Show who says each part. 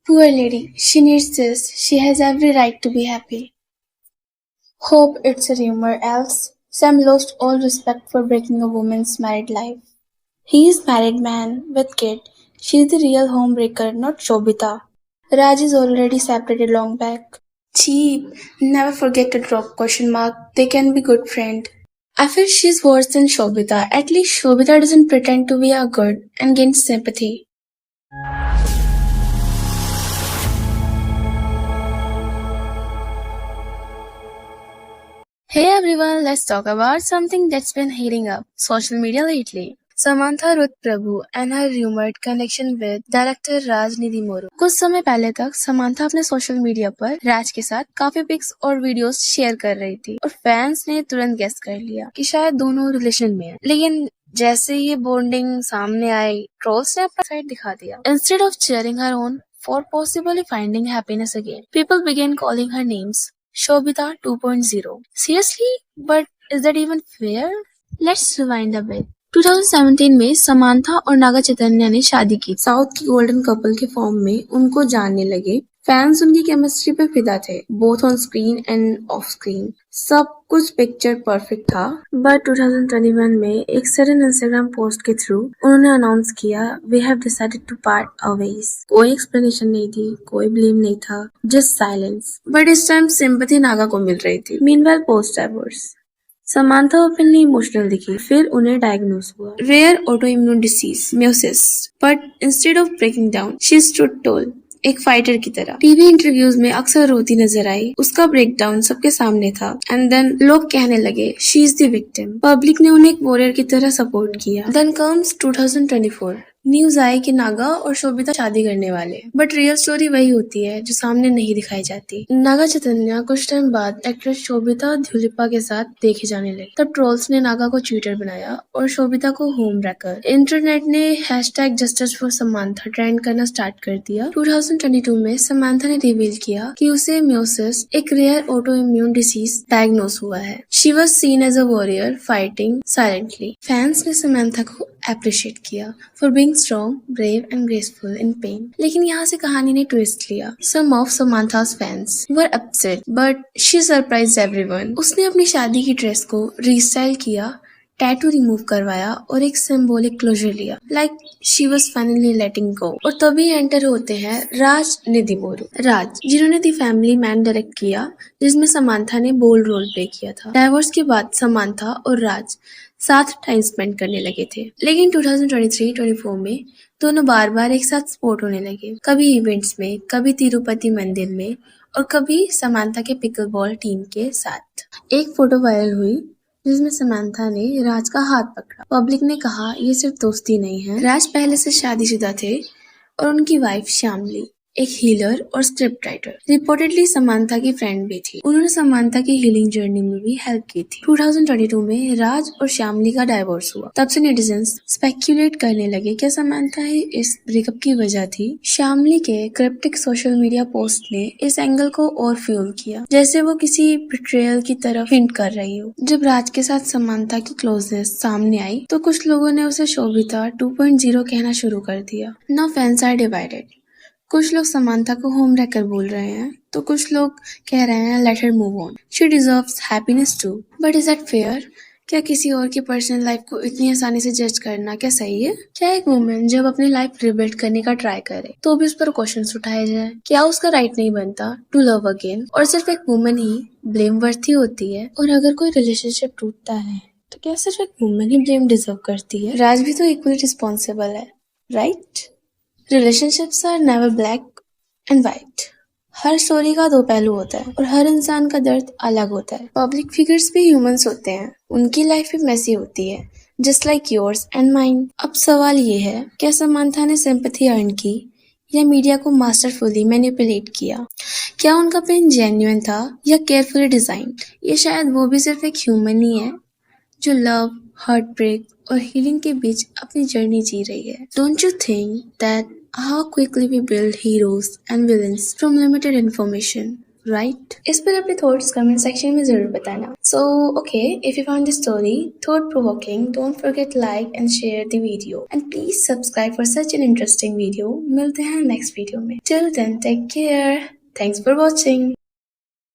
Speaker 1: Poor lady, she needs this. She has every right to be happy. Hope it's a rumor, else Sam lost all respect for breaking a woman's married life. He is married man with kid. She's the real homebreaker, not Shobita. Raj is already separated long back. Cheap. Never forget to drop question mark. They can be good friend. I feel she's worse than Shobita. At least Shobita doesn't pretend to be a good and gains sympathy. Hey everyone, let's talk about something that's been heating up social media lately. Samantha Ruth Prabhu and her rumored connection with director Raj Nidhi Moru. कुछ समय पहले तक Samantha अपने social media पर राज के साथ काफी pics और वीडियोस शेयर कर रही थी और फैंस ने तुरंत गेस कर लिया कि शायद दोनों रिलेशन में हैं। लेकिन जैसे ये बॉन्डिंग सामने आई, ट्रोल्स ने अपना साइड दिखा दिया। Instead of cheering her on for possibly finding happiness again, people began calling her names. Shobita 2.0. Seriously? But is that even fair? Let's rewind a bit. 2017 में समांथा और नागा चैतन्य ने शादी की। साउथ की गोल्डन कपल के form में उनको जानने लगे। फैंस उनकी केमिस्ट्री पे फिदा थे, both on screen and off screen. सब कुछ पिक्चर परफेक्ट था। बट 2021 में एक सडन इंस्टाग्राम पोस्ट के थ्रू उन्होंने अनाउंस किया, we have decided to part our ways. कोई एक्सप्लेनेशन नहीं थी, कोई ब्लेम नहीं था, जस्ट साइलेंस। बट इस टाइम सिंपैथी नागा को मिल रही थी। Meanwhile post divorce, Samantha openly emotional दिखी। फिर उन्हें डायग्नोस हुआ rare auto immune disease myositis, but instead of breaking down she stood tall, एक फाइटर की तरह। टीवी इंटरव्यूज में अक्सर रोती नजर आई। उसका ब्रेकडाउन सबके सामने था। एंड देन लोग कहने लगे she is the victim. Public ने उन्हें एक वॉरियर की तरह सपोर्ट किया। देन कम्स 2024, न्यूज आई कि नागा और शोभिता शादी करने वाले। बट रियल स्टोरी वही होती है जो सामने नहीं दिखाई जाती। नागा चैतन्य कुछ टाइम बाद एक्ट्रेस शोभिता ध्युलिपा के साथ देखे जाने लगे। तब ट्रोल्स ने नागा को चीटर बनाया और शोभिता को होम रैकर। इंटरनेट ने hashtag justice for Samantha trend करना स्टार्ट कर दिया। 2022 में समांथा ने रिवील किया कि उसे म्यूसिस, एक rare auto immune disease, diagnose हुआ है। She was seen as a warrior fighting silently. Fans ने समांथा को अप्रिशिएट किया for being strong, brave and graceful in pain. लेकिन यहाँ से कहानी ने ट्विस्ट लिया। Some of Samantha's fans were upset, but she surprised everyone. उसने अपनी शादी की ड्रेस को रीस्टाइल किया, टैटू रिमूव करवाया और एक सिंबॉलिक क्लोजर लिया, लाइक शी वॉज फाइनली लेटिंग गो। और तभी एंटर होते हैं राज निधि मोरू। राज, जिन्होंने दी फैमिली मैन डायरेक्ट किया, जिसमें समांथा ने बोल्ड रोल प्ले किया था। डाइवोर्स के बाद समांथा और राज साथ टाइम स्पेंड करने लगे थे। लेकिन 2023-24 में दोनों बार बार एक साथ स्पॉट होने लगे, कभी इवेंट्स में, कभी तिरुपति मंदिर में और कभी समांथा के पिकलबॉल टीम के साथ। एक फोटो वायरल हुई जिसमें समांथा ने राज का हाथ पकड़ा। पब्लिक ने कहा ये सिर्फ दोस्ती नहीं है। राज पहले से शादीशुदा थे और उनकी वाइफ श्यामली एक हीलर और स्क्रिप्ट राइटर, रिपोर्टेडली समांथा की फ्रेंड भी थी। उन्होंने समांथा की हीलिंग जर्नी में भी हेल्प की थी। 2022 में राज और श्यामली का डाइवोर्स हुआ। तब से नेटिजन्स स्पेक्यूलेट करने लगे क्या समांथा ही इस ब्रेकअप की वजह थी। श्यामली के क्रिप्टिक सोशल मीडिया पोस्ट ने इस एंगल को और फ्यूल किया, जैसे वो किसी बिट्रेयल की तरफ हिंट कर रही हो। जब राज के साथ समांथा की क्लोजनेस सामने आई तो कुछ लोगों ने उसे शोभिता 2.0 कहना शुरू कर दिया। Now fans are divided. कुछ लोग समांथा को होम रैकर बोल रहे हैं तो कुछ लोग कह रहे हैं let her move on, she deserves happiness too. But is that fair? क्या किसी और की पर्सनल लाइफ को इतनी आसानी से जज करना क्या सही है? क्या एक वुमेन जब अपनी लाइफ रिबिल्ड करने का ट्राई करे तो भी उस पर क्वेश्चंस उठाए जाए? क्या उसका राइट नहीं बनता टू लव अगेन? और सिर्फ एक वुमेन ही ब्लेम वर्थी होती है? और अगर कोई रिलेशनशिप टूटता है तो क्या सिर्फ एक वुमेन ही ब्लेम डिजर्व करती है? राज भी तो इक्वली रिस्पॉन्सिबल है, right? Relationships are never black and white. हर स्टोरी का दो पहलू होता है और हर इंसान का दर्द अलग होता है। पब्लिक फिगर्स भी ह्यूमंस होते हैं, उनकी लाइफ भी मेसी होती है, just like yours and mine. अब सवाल ये है, क्या समांथा ने सिंपैथी अर्न की या मीडिया को मास्टरफुली मैनिपुलेट किया? क्या उनका पेन जेन्युइन था या केयरफुली डिजाइन? ये शायद वो भी सिर्फ एक ह्यूमन ही है जो लव, हार्ट ब्रेक और हीलिंग के बीच अपनी जर्नी जी रही है। Don't you think that how quickly we build heroes and villains from limited information? Right? इस पर अपने थॉट्स कमेंट सेक्शन में जरूर बताना। So okay, if you found the story thought provoking, don't forget like and share the video and please subscribe for such an interesting video. मिलते हैं next video में। Till then take care. Thanks for watching.